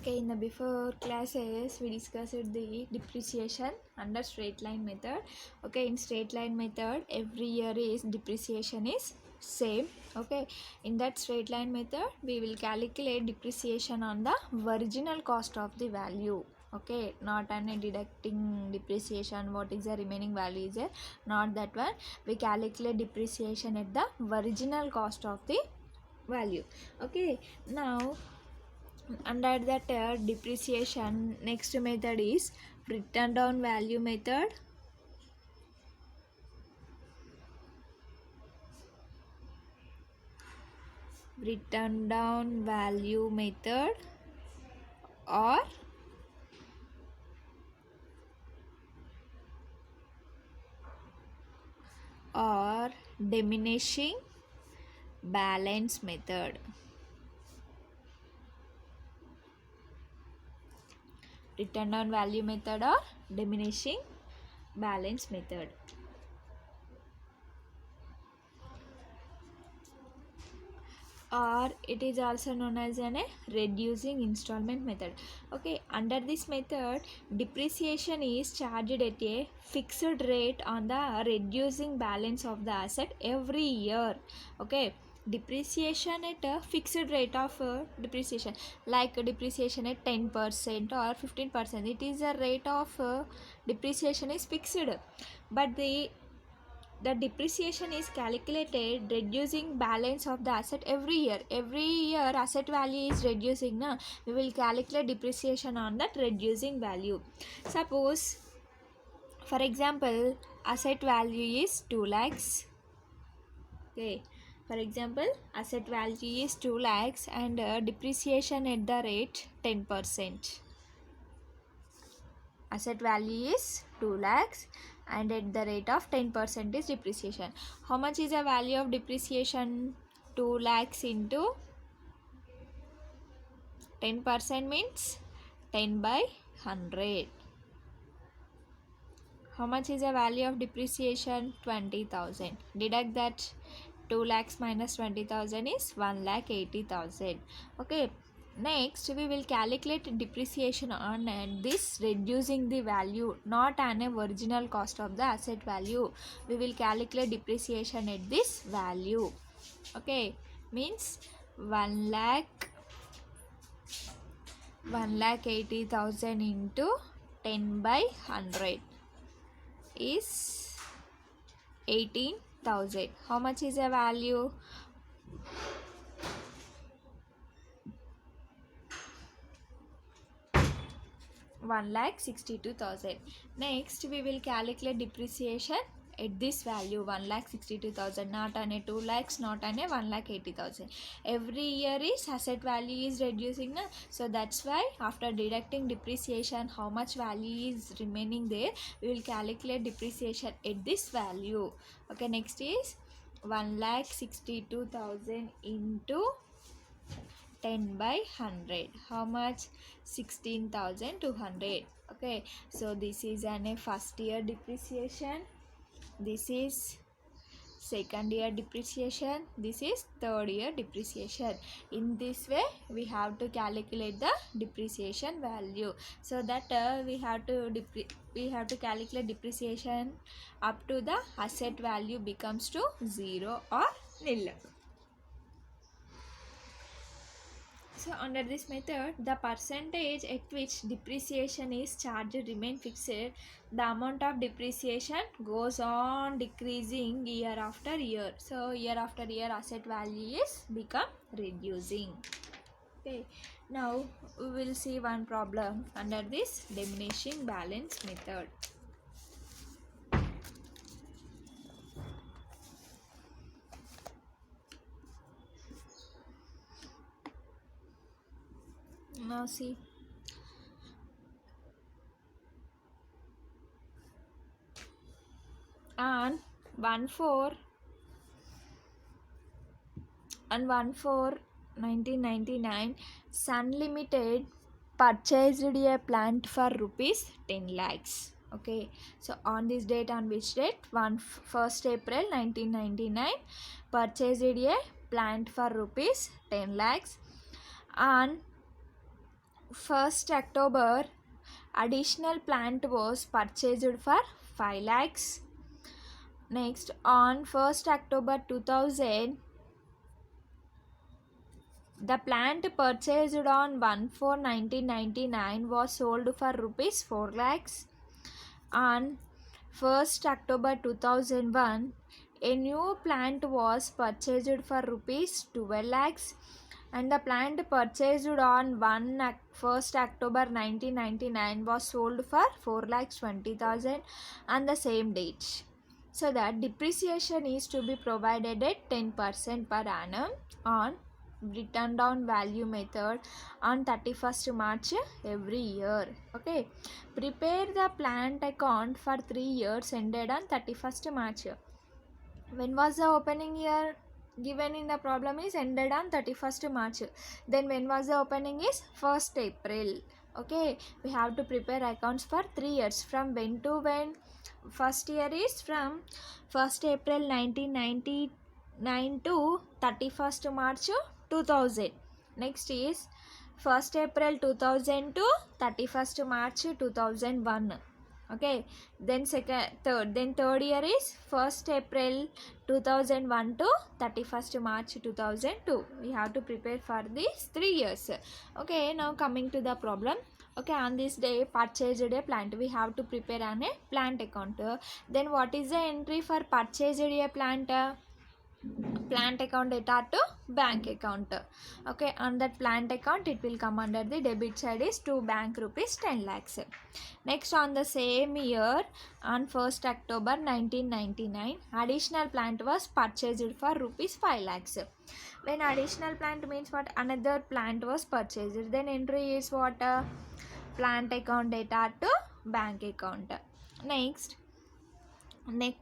Okay, in the before classes we discussed the depreciation under straight line method. Okay, in straight line method every year is depreciation is same. Okay, in that straight line method we will calculate depreciation on the original cost of the value. Okay, not any deducting depreciation, what is the remaining value is there, not that one. We calculate depreciation at the original cost of the value. Okay, now under that depreciation, next method is written down value method. Written down value method or diminishing balance method. Written down value method or diminishing balance method. Or it is also known as a reducing installment method. Okay, under this method depreciation is charged at a fixed rate on the reducing balance of the asset every year. Okay, depreciation at a fixed rate of depreciation, like depreciation at 10% or 15%, it is a rate of depreciation is fixed, but the depreciation is calculated reducing balance of the asset every year asset value is reducing na, we will calculate depreciation on that reducing value. Suppose for example asset value is 2 lakhs. Okay, for example asset value is 2 lakhs and depreciation at the rate 10%. Asset value is 2 lakhs and at the rate of 10% is depreciation. How much is the value of depreciation? 2 lakhs into 10% means 10 by 100. How much is the value of depreciation? 20,000. Deduct that 2 lakhs minus 20,000 is 1,80,000. Okay. Next, we will calculate depreciation on this reducing the value, not an original cost of the asset value. We will calculate depreciation at this value. Okay, means 1,80,000 into 10 by 100 is 18,000. How much is the value? 1,62,000. Next we will calculate depreciation at this value 1,62,000, not on a 2 lakhs, not on a 1,80,000. Every year is asset value is reducing na? So that's why after deducting depreciation how much value is remaining there, we will calculate depreciation at this value. Okay, next is 1,62,000 into 10 by 100. How much? 16,200. Okay, so this is a first year depreciation, this is second year depreciation, this is third year depreciation. In this way we have to calculate the depreciation value, so that we have to calculate depreciation up to the asset value becomes to 0 or nil. So under this method, the percentage at which depreciation is charged remain fixed. The amount of depreciation goes on decreasing year after year. So year after year asset value is become reducing. Okay, now we will see one problem under this diminishing balance method. Now see, on 1/4/1999, Sun Limited purchased a plant for rupees 10 lakhs. Okay, so on this date, on which date? 1st April 1999, purchased a plant for rupees 10 lakhs. On 1st October, additional plant was purchased for 5 lakhs. Next, on 1st October 2000, the plant purchased on 1/4/1999 was sold for rupees 4 lakhs. On 1st October 2001, a new plant was purchased for rupees 12 lakhs, and the plant purchased on 1st October 1999 was sold for 4 lakhs 20,000 on the same date. So that depreciation is to be provided at 10% per annum on written down value method on 31st March every year. Okay, prepare the plant account for 3 years ended on 31st March. When was the opening year given in the problem is ended on 31st March. Then when was the opening is 1st April. Okay, we have to prepare accounts for 3 years. From when to when? First year is from 1st April 1999 to 31st March 2000. Next is 1st April 2000 to 31st March 2001. Okay, then third year is 1st April 2001 to 31st March 2002. We have to prepare for these 3 years. Okay, now coming to the problem. Okay, on this day purchased a plant, we have to prepare a plant account. Then what is the entry for purchased a plant? Plant account data to bank account. Okay, on that plant account it will come under the debit side is to bank rupees 10 lakhs. Next, on the same year, on 1st October 1999, additional plant was purchased for rupees 5 lakhs. When additional plant means what? Another plant was purchased, then entry is what? Plant account data to bank account.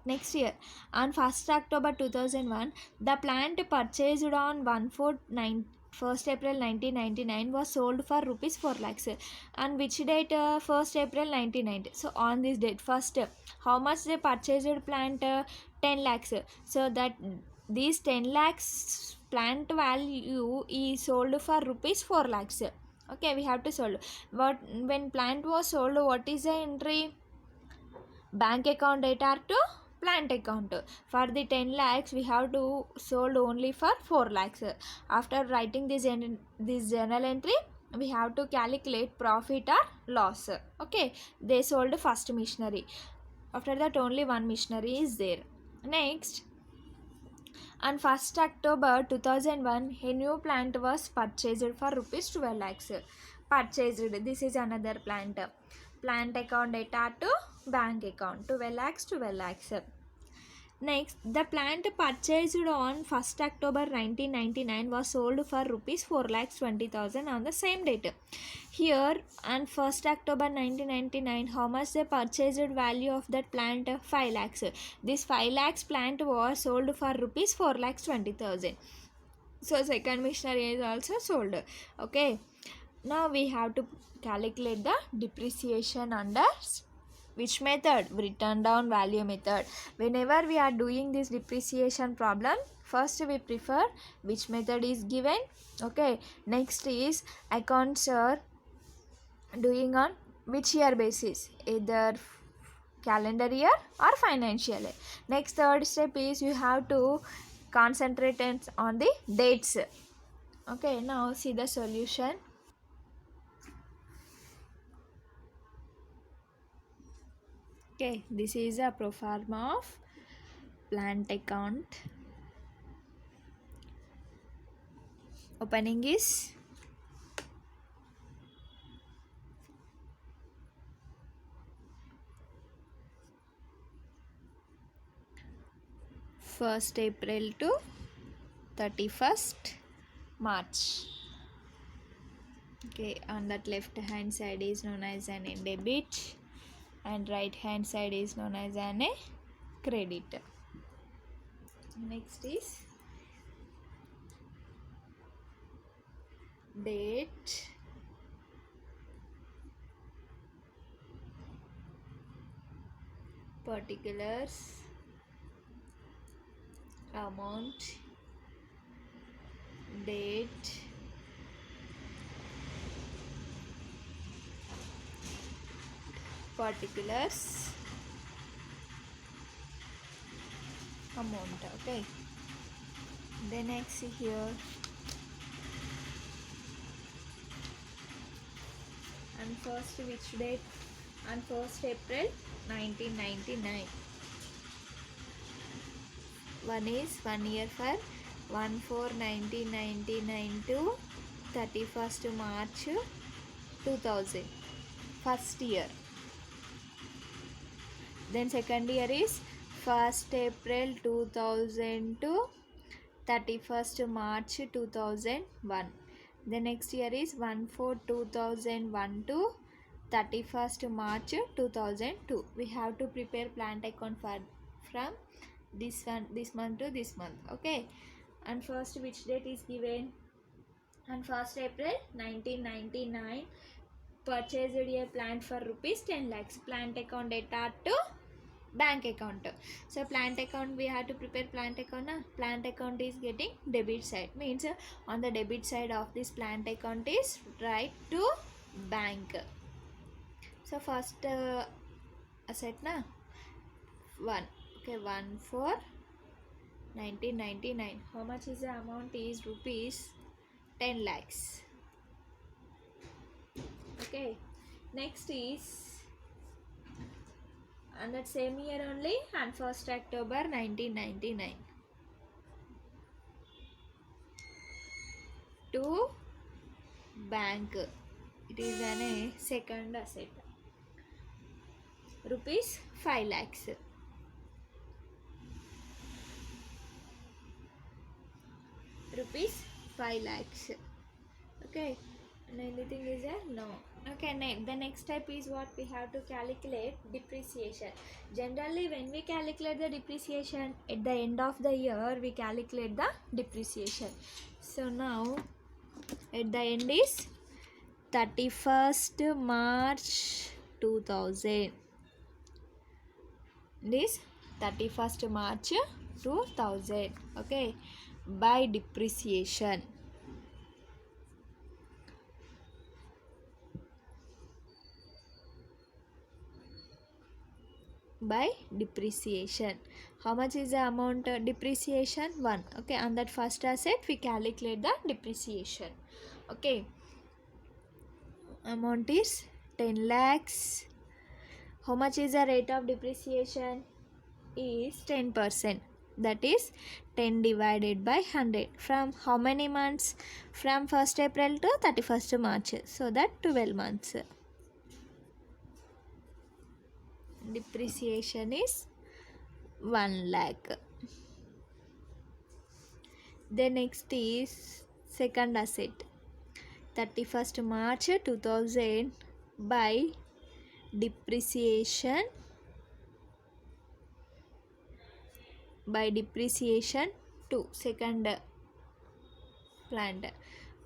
Next year, on 1st October 2001, the plant purchased on 1st April 1999 was sold for rupees 4 lakhs. On which date? 1st April 1990. So on this date, first, how much they purchased plant? 10 lakhs. So that these 10 lakhs plant value is sold for rupees 4 lakhs. Okay, we have to sold. But when plant was sold, what is the entry? Bank account data to plant account. For the 10 lakhs we have to sold only for 4 lakhs. After writing this journal entry, we have to calculate profit or loss. Okay, they sold first machinery. After that only one machinery is there. Next, on 1st October 2001, a new plant was purchased for rupees 12 lakhs. Purchased, this is another plant. Plant account data to bank account, 12 lakhs, 12 lakhs. Next, the plant purchased on 1st October 1999 was sold for rupees 4 lakhs 20,000 on the same date. Here, on 1st October 1999, how much the purchased value of that plant? 5 lakhs. This 5 lakhs plant was sold for rupees 4 lakhs 20,000. So, second machinery is also sold. Okay. Now, we have to calculate the depreciation under which method? Written down value method. Whenever we are doing this depreciation problem, first we prefer which method is given. Okay, next is accounts are doing on which year basis, either calendar year or financial year. Next, third step is you have to concentrate on the dates. Okay, now see the solution. Okay, this is a pro forma of plant account. Opening is first April to 31st March. Okay, on that left hand side is known as an debit and right hand side is known as an credit. Next is date, particulars, amount, date, particulars amount. Okay, then next here, and first which date? On 1st April 1999. One is 1 year for 1/4/1999 to 31st March 2000, first year. Then second year is 1st April 2000 to 31st March 2001. The next year is 1/4/2001 to 31st March 2002. We have to prepare plant account from this month to this month. Okay, and first which date is given? On 1st April 1999, purchased a plant for rupees 10 lakhs. Plant account data to bank account. So plant account, we have to prepare plant account. Plant account is getting debit side, means on the debit side of this plant account is right to bank. So first asset na 1. Okay, 1 for 1999. How much is the amount? Is rupees 10 lakhs. Okay, next is on that same year only, on 1st October 1999, to bank. It is a second asset, rupees 5 lakhs. Rupees 5 lakhs. Okay, and anything is there? No. Okay, the next step is what we have to calculate: depreciation. Generally, when we calculate the depreciation at the end of the year, we calculate the depreciation. So now at the end is 31st March 2000. This 31st March 2000. Okay, by depreciation. By depreciation, how much is the amount? Depreciation 1. Okay, on that first asset we calculate the depreciation. Okay, amount is 10 lakhs. How much is the rate of depreciation? Is 10%. That is 10 divided by 100. From how many months? From 1st April to 31st March. So that 12 months. Depreciation is 1 lakh. The next is second asset, 31st March 2000 by depreciation 2, second plant.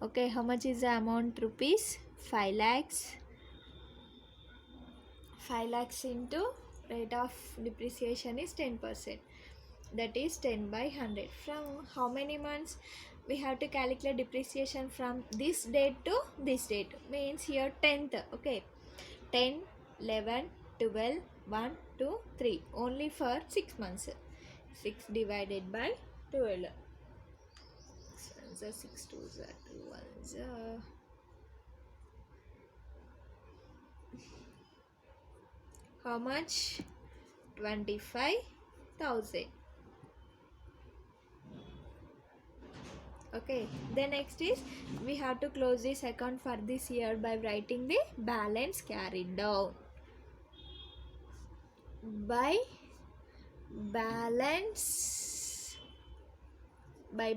Okay, how much is the amount? Rupees 5 lakhs. 5 lakhs into rate of depreciation is 10%. That is 10 by 100. From how many months? We have to calculate depreciation from this date to this date. Means here 10th. Okay, 10, 11, 12, 1, 2, 3. Only for 6 months. 6 divided by 12. 6 2 2 1. How much? 25,000. Okay, the next is we have to close this account for this year by writing the balance carried down. By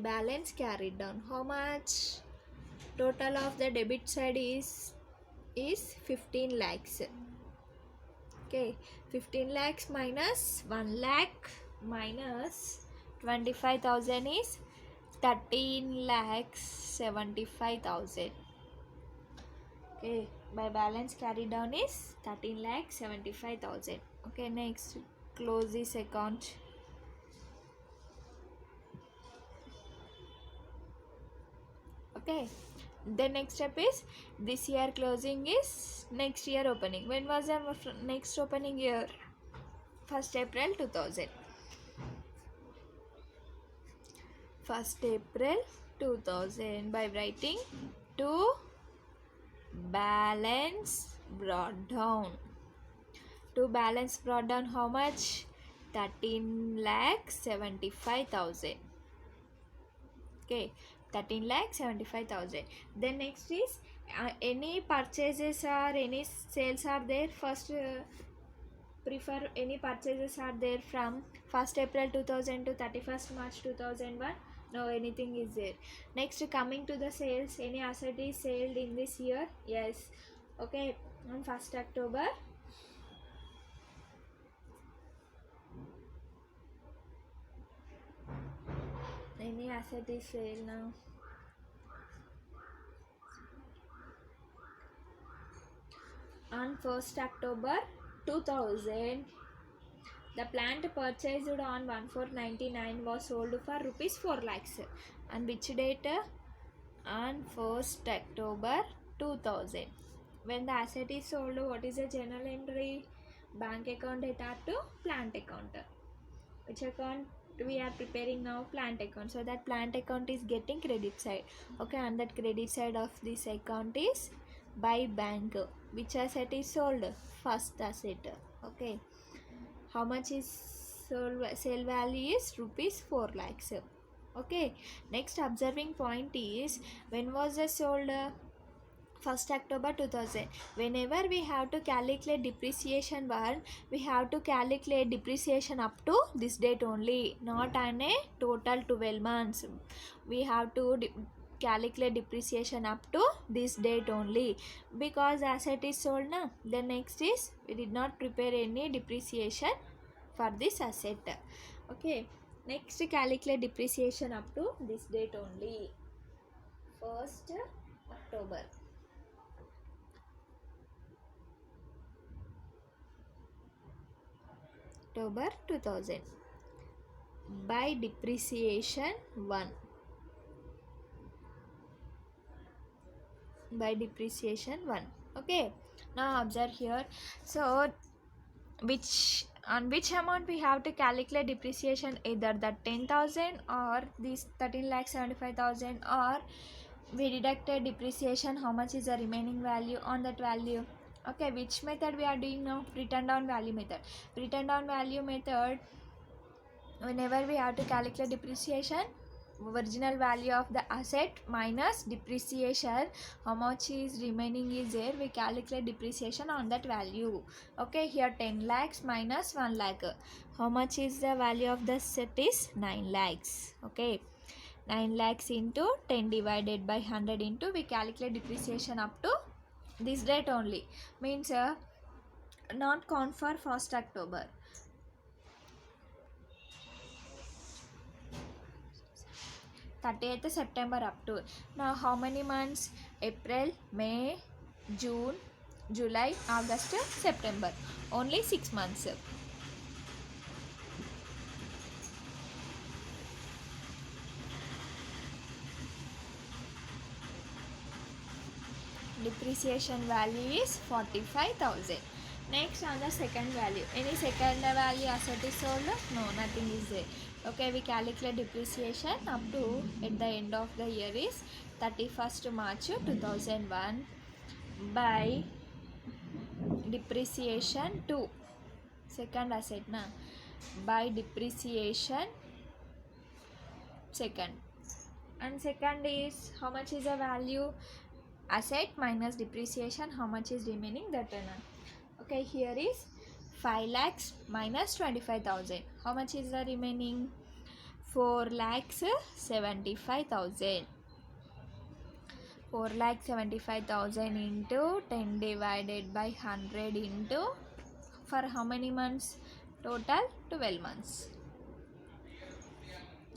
balance carried down, how much? Total of the debit side is 15 lakhs. Okay, 15 lakhs minus 1 lakh minus 25,000 is 13 lakhs 75,000. Okay, by balance carried down is 13 lakhs 75,000. Okay, next close this account. Okay, Then next step is this year closing is next year opening. When was the next opening year? 1st April 2000. 1st April 2000 by writing to balance brought down. To balance brought down how much? 13,75,000. Okay, 13,75,000. Then next is any purchases or any sales are there. First prefer any purchases are there from 1st April 2000 to 31st March 2001. No, anything is there. Next, coming to the sales, any asset is sold in this year? Yes. Okay, on 1st October. Any asset is sold now. On 1st October 2000, the plant purchased on 1499 was sold for rupees 4 lakhs. On which date? On 1st October 2000. When the asset is sold, what is the journal entry? Bank account data to plant account. Which account we are preparing now? Plant account. So that plant account is getting credit side. Okay, and that credit side of this account is by bank. Which asset is sold? First asset. Okay, how much is sold? Sale value is rupees 4 lakhs. Okay, next observing point is when was the sold? 1st October 2000. Whenever we have to calculate depreciation one, we have to calculate depreciation up to this date only, not on a total 12 months. We have to calculate depreciation up to this date only, because asset is sold now. Then next is we did not prepare any depreciation for this asset. Okay, next calculate depreciation up to this date only, 1st October. October 2000 by depreciation 1. By depreciation 1. Okay, now observe here. So on which amount we have to calculate depreciation? Either the 10,000 or this 13,75,000, or we deducted depreciation. How much is the remaining value on that value? Okay, which method we are doing now? Written down value method. Written down value method, whenever we have to calculate depreciation, original value of the asset minus depreciation, how much is remaining is there, we calculate depreciation on that value. Okay, here 10 lakhs minus 1 lakh, how much is the value of the set is 9 lakhs. Okay, 9 lakhs into 10 divided by 100 into, we calculate depreciation up to this date only, means not count for 1st October. 30th September up to now. How many months? April, May, June, July, August, September. Only 6 months. Depreciation value is 45,000. Next, on the second value, any second value asset is sold? No, nothing is there. Okay, we calculate depreciation up to at the end of the year is 31st March 2001 by depreciation 2. Second asset na, by depreciation second. And second is how much is the value? Asset minus depreciation, how much is remaining, that one. Okay, here is 5 lakhs minus 25,000. How much is the remaining? 4 lakhs 75,000. 4 lakhs 75,000 into 10 divided by 100 into, for how many months? Total 12 months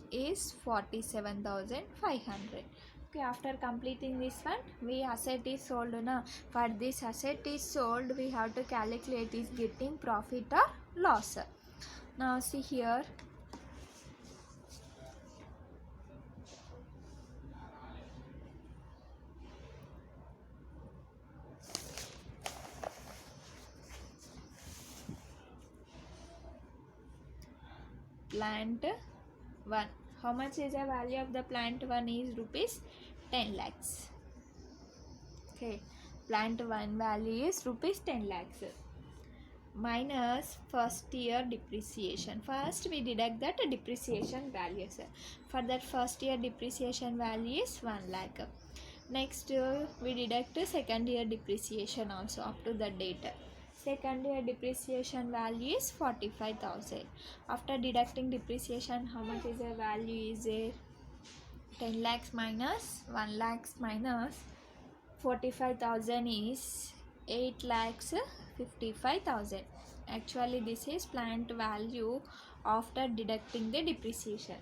is 47,500. Okay, after completing this one, we asset is sold na. For this asset is sold, we have to calculate is getting profit or loss. Now see here, plant 1. How much is the value of the plant 1 is rupees 10 lakhs. Okay, plant 1 value is rupees 10 lakhs minus first year depreciation. First we deduct that depreciation values. For that first year depreciation value is 1 lakh. Next we deduct second year depreciation also up to the date. Second year depreciation value is 45,000. After deducting depreciation, how much is the value is there? 10 lakhs minus 1 lakhs minus 45,000 is 8 lakhs 55,000. Actually this is plant value after deducting the depreciation.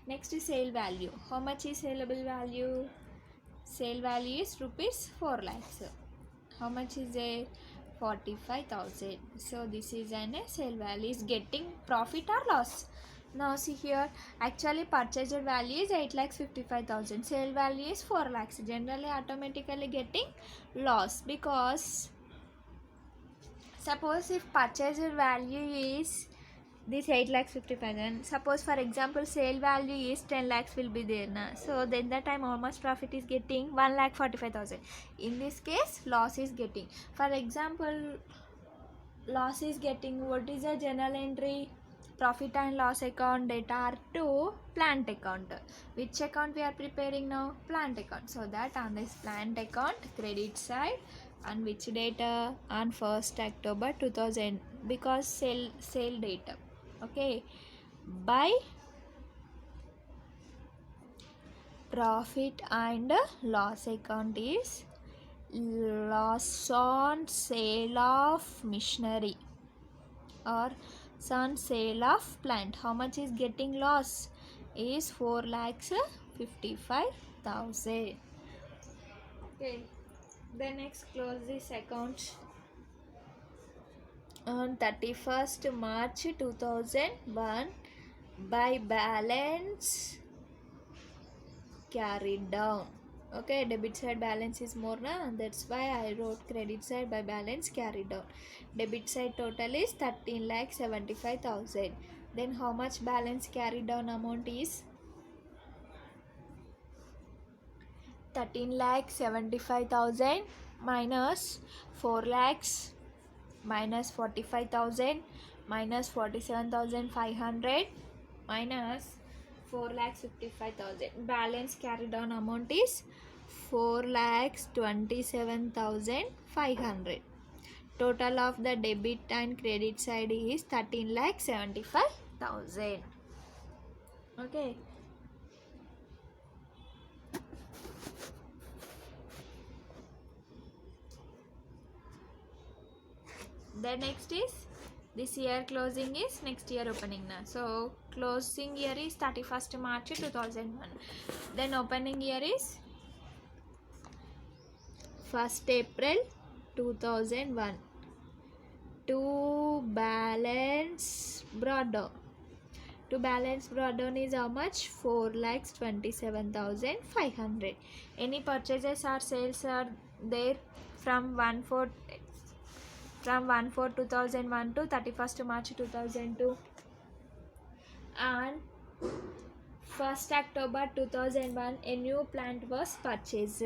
Next is sale value. How much is saleable value? Sale value is rupees 4 lakhs. How much is there? 45,000. So this is an sale value. Is getting profit or loss? Now see here, actually purchased value is 8 lakhs 55,000. Sale value is 4 lakhs. Generally automatically getting loss, because suppose if purchased value is this 8 lakhs 55,000, suppose for example sale value is 10 lakhs will be there na. So then the time how much profit is getting? 1 lakh 45,000. In this case loss is getting. For example loss is getting, what is the journal entry? Profit and loss account data to plant account. Which account we are preparing now? Plant account. So that on this plant account credit side, on which data? On 1st October 2000, because sale data. Okay, by profit and loss account is loss on sale of machinery or on sale of plant. How much is getting loss? Is 4 lakhs 55,000. Okay, then next close this account on 31st March 2001 by balance carried down. Okay, debit side balance is more na, that's why I wrote credit side by balance carried down. Debit side total is 13 lakh 75,000. Then how much balance carried down amount is 13 lakh 75,000 minus 4 lakhs minus 45,000 minus 47,500 minus 4 lakhs 55,000. Balance carried on amount is 4 lakhs 27,500. Total of the debit and credit side is 13 lakhs 75,000. Okay. The next is this year closing is next year opening na. So closing year is 31st March 2001. Then opening year is 1st April 2001. To balance brought down. To balance brought down is how much? 4 lakhs 27,500. Any purchases or sales are there from 1/4/2001 to 31st March 2002 and 1st October 2001 a new plant was purchased.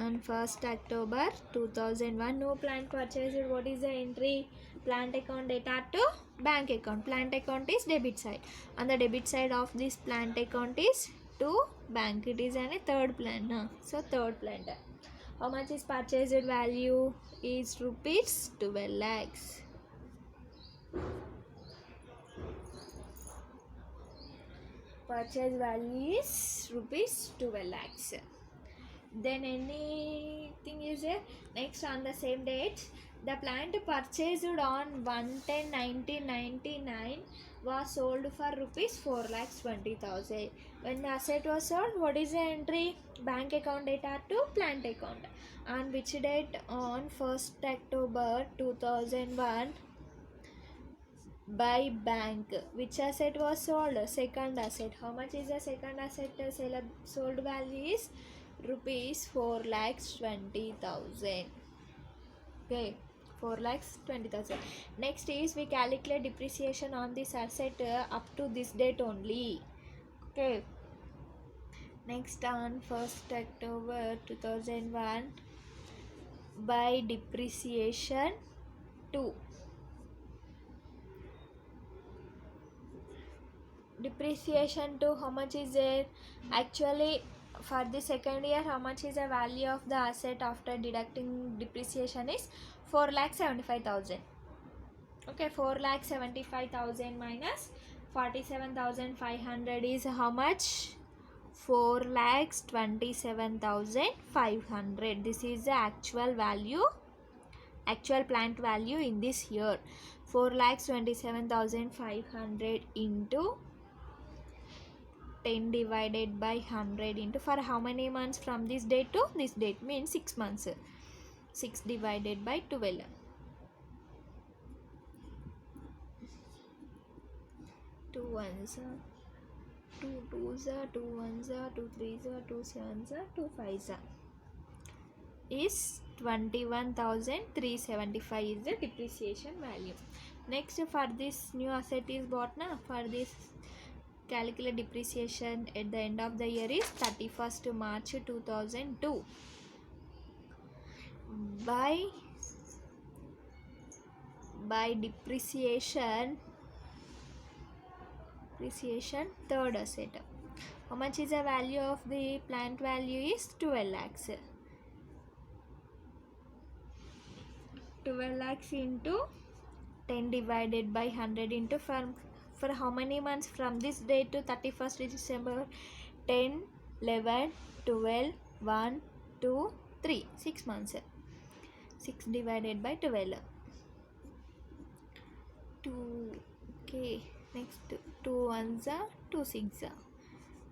On 1st October 2001 new plant purchased. What is the entry? Plant account data to bank account. Plant account is debit side. On the debit side of this plant account is to bank. It is a third plant. So third plant. How much is purchased value? Is rupees 12 lakhs. Purchase value is rupees 12 lakhs. Then anything is there? Next on the same date, the plant purchased on 1/10/1999 was sold for rupees 4 lakhs 20,000. When the asset was sold, what is the entry? Bank account data to plant account. On which date? On 1st October 2001 by bank. Which asset was sold? Second asset. How much is the second asset sold value is rupees 4 lakhs 20,000. Okay, 4 lakhs 20,000. Next is we calculate depreciation on this asset up to this date only. Okay. Next, on 1st October 2001, by depreciation 2. Depreciation 2, how much is there? Actually, for the second year, how much is the value of the asset after deducting depreciation is 4,75,000. Okay, 4,75,000 minus 47,500 is how much? 4,27,500. This is the actual value, actual plant value in this year. 4,27,500 into 10 divided by 100 into, for how many months from this date to this date, means 6 months. 6 divided by 12. 2 ones are 2 twos are 2 ones are 2 threes are 2 sevens are 2 fives are is 21,375 is the depreciation value. Next, for this new asset is bought na, for this calculate depreciation at the end of the year is 31st March 2002. By depreciation third asset, how much is the value of the plant value is 12 lakhs. 12 lakhs into 10 divided by 100 into, for how many months from this date to 31st December? 10, 11, 12, 1, 2, 3, 6 months. 6 divided by 12. 2. Okay, next 2 ones are 2 six are.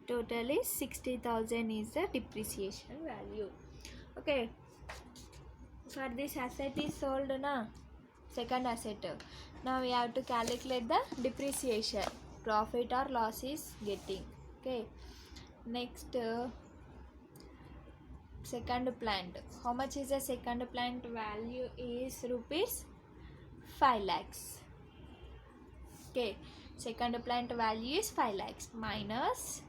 Total is 60,000 is the depreciation value. Okay, for this asset is sold na, second asset. Now we have to calculate the depreciation, profit or loss is getting. Okay, next second plant, how much is the second plant value is rupees 5 lakhs. Okay, second plant value is 5 lakhs minus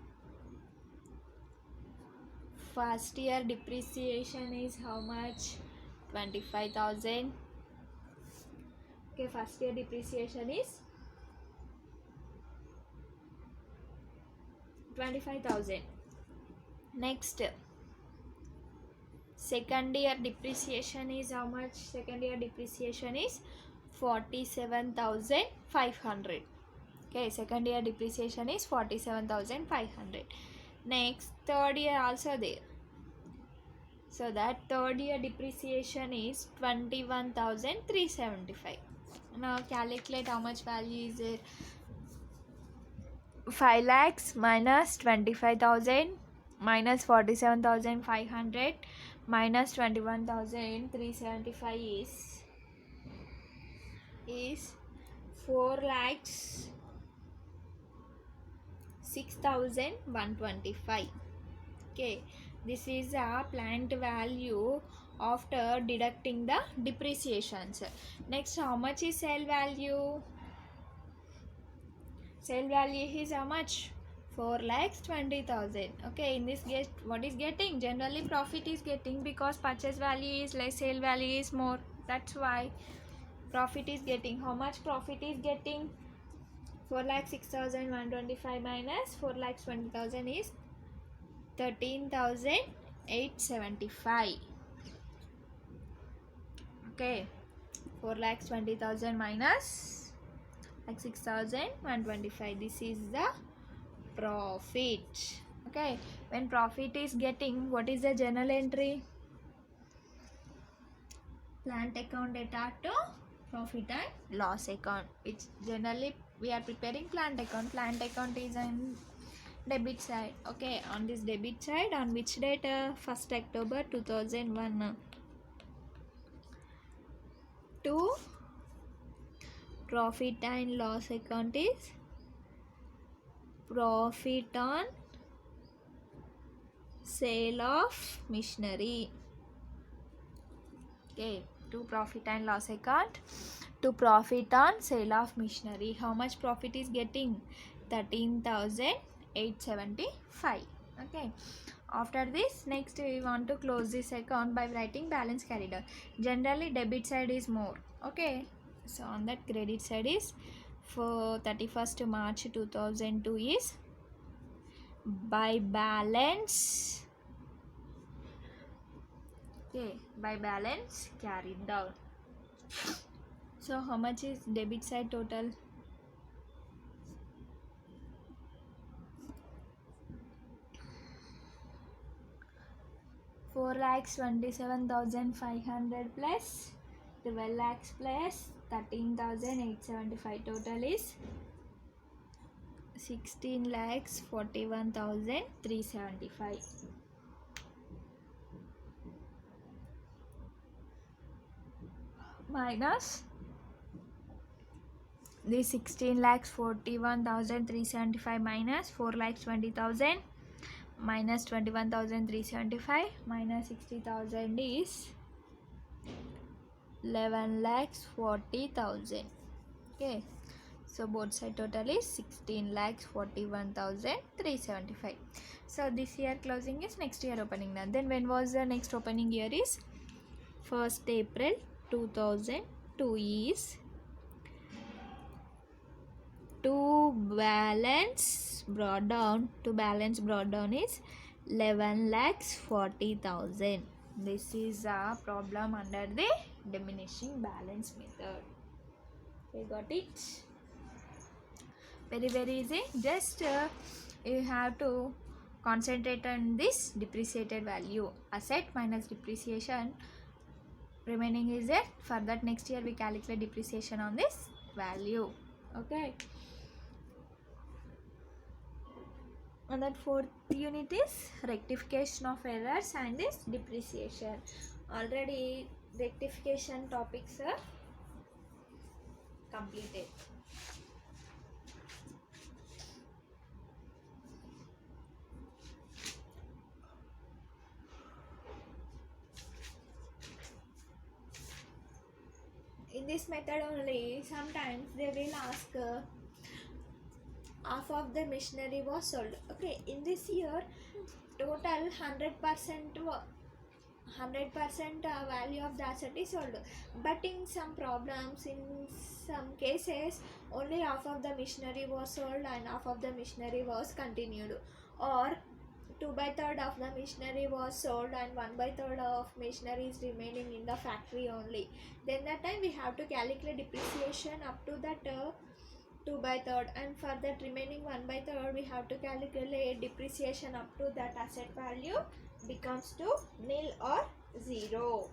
first year depreciation is how much? 25,000. Okay, first year depreciation is 25,000. Next, second year depreciation is how much? Second year depreciation is 47,500. Okay, second year depreciation is 47,500. Next, third year also there. So that third year depreciation is 21,375. Now calculate how much value is there. 5 lakhs minus 25,000 minus 47,500 minus 21,375 is 4 lakhs 6,125. Okay, this is a plant value after deducting the depreciations. Next, how much is sale value? Sale value is how much? 4,20,000. Okay, in this case, what is getting? Generally, profit is getting because purchase value is less, sale value is more. That's why profit is getting. How much profit is getting? 4,06,125 minus 4,20,000 is 13,875. Okay, 4,20,000 minus 6,125. This is the profit. Okay, when profit is getting, what is the journal entry? Plant account data to profit and loss account, which generally we are preparing plant account. Plant account is on debit side. Okay, on this debit side, on which date? 1st October 2001 to profit and loss account is profit on sale of machinery. Okay, to profit and loss account to profit on sale of machinery. How much profit is getting? 13,875. Okay. After this, next we want to close this account by writing balance carried out. Generally debit side is more. Okay. So on that credit side is for 31st March 2002 is by balance. Okay, by balance carried down. So how much is debit side total? 4,27,500 plus 12 lakhs plus 13,875. Total is 16,41,375. Minus the 16,41,375 minus 4,20,000 minus 21,375 minus 60,000 is 11,40,000. Okay, so both side total is 16,41,375. So this year closing is next year opening. Now then when was the next opening year is 1st April 2002 is to balance brought down is 11,40,000. This is a problem under the diminishing balance method. We got it? Very easy. Just you have to concentrate on this depreciated value, asset minus depreciation. Remaining is there. For that next year we calculate depreciation on this value. Okay. And that fourth unit is rectification of errors and this depreciation. Already rectification topics are completed. In this method only, sometimes they will ask half of the machinery was sold. Okay, in this year total 100% value of the asset is sold, but in some problems, in some cases only half of the machinery was sold and half of the machinery was continued, or 2/3 of the machinery was sold and 1/3 of machinery is remaining in the factory only. Then that time we have to calculate depreciation up to that 2/3, and for that remaining 1/3 we have to calculate depreciation up to that asset value becomes to nil or 0.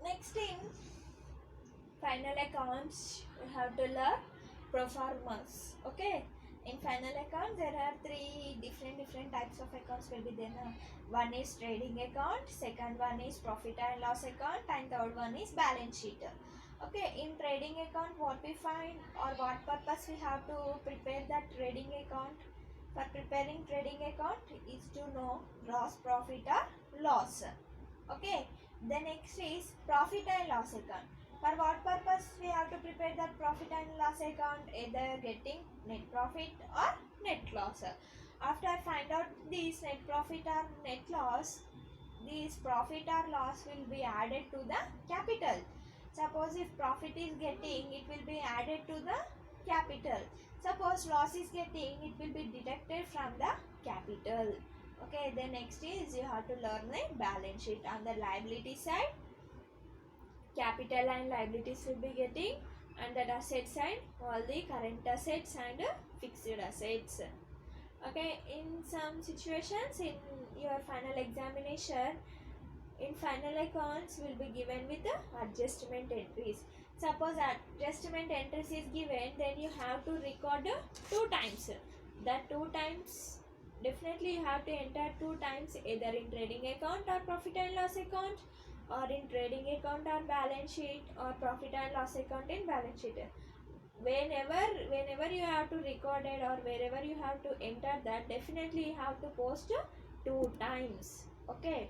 Next in final accounts we have to learn pro formas. Okay, in final account there are three different types of accounts will be there. One is trading account, second one is profit and loss account, and third one is balance sheet. Okay, in trading account what we find or what purpose we have to prepare that trading account? For preparing trading account is to know gross profit or loss. Okay, the next is profit and loss account. For what purpose we have to prepare that profit and loss account? Either getting net profit or net loss. After find out this net profit or net loss, this profit or loss will be added to the capital. Suppose if profit is getting, it will be added to the capital. Suppose loss is getting, it will be deducted from the capital. Okay, then next is you have to learn the balance sheet. On the liability side, capital and liabilities will be getting, and that asset side all the current assets and fixed assets. Okay, in some situations in your final examination, in final accounts will be given with the adjustment entries. Suppose adjustment entries is given, then you have to record 2 times. That 2 times definitely you have to enter 2 times, either in trading account or profit and loss account, or in trading account or balance sheet, or profit and loss account in balance sheet. Whenever you have to record it or wherever you have to enter that, definitely you have to post 2 times. Okay,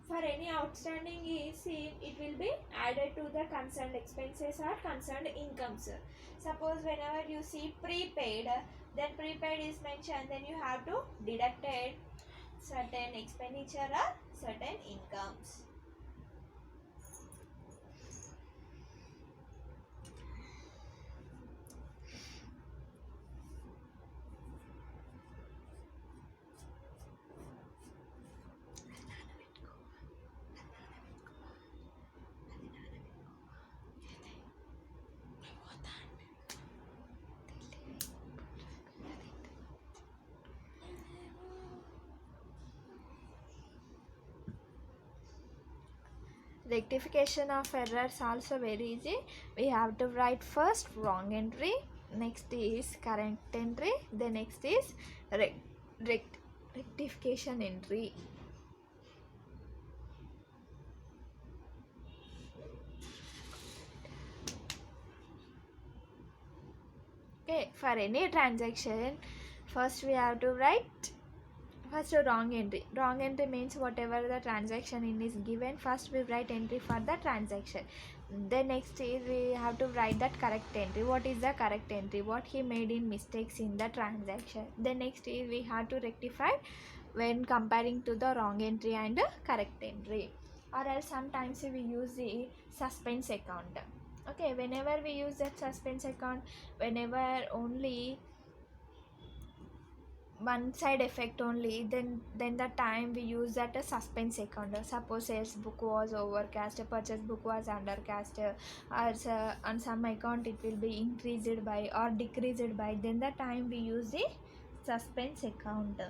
for any outstanding is seen, it will be added to the concerned expenses or concerned incomes. Suppose whenever you see prepaid, then prepaid is mentioned, then you have to deduct it certain expenditure or certain incomes. Rectification of errors also very easy. We have to write first wrong entry, next is correct entry, the next is rectification entry. Okay, for any transaction, first we have to write first a wrong entry. Wrong entry means whatever the transaction in is given, first we write entry for the transaction. Then next is we have to write that correct entry. What is the correct entry? What he made in mistakes in the transaction. Then next is we have to rectify when comparing to the wrong entry and correct entry. Or else sometimes we use the suspense account. Okay, whenever we use that suspense account, whenever only one side effect only, then the time we use that a suspense account. Suppose sales book was overcast, purchase book was undercast, or on some account it will be increased by or decreased by, then the time we use the suspense account.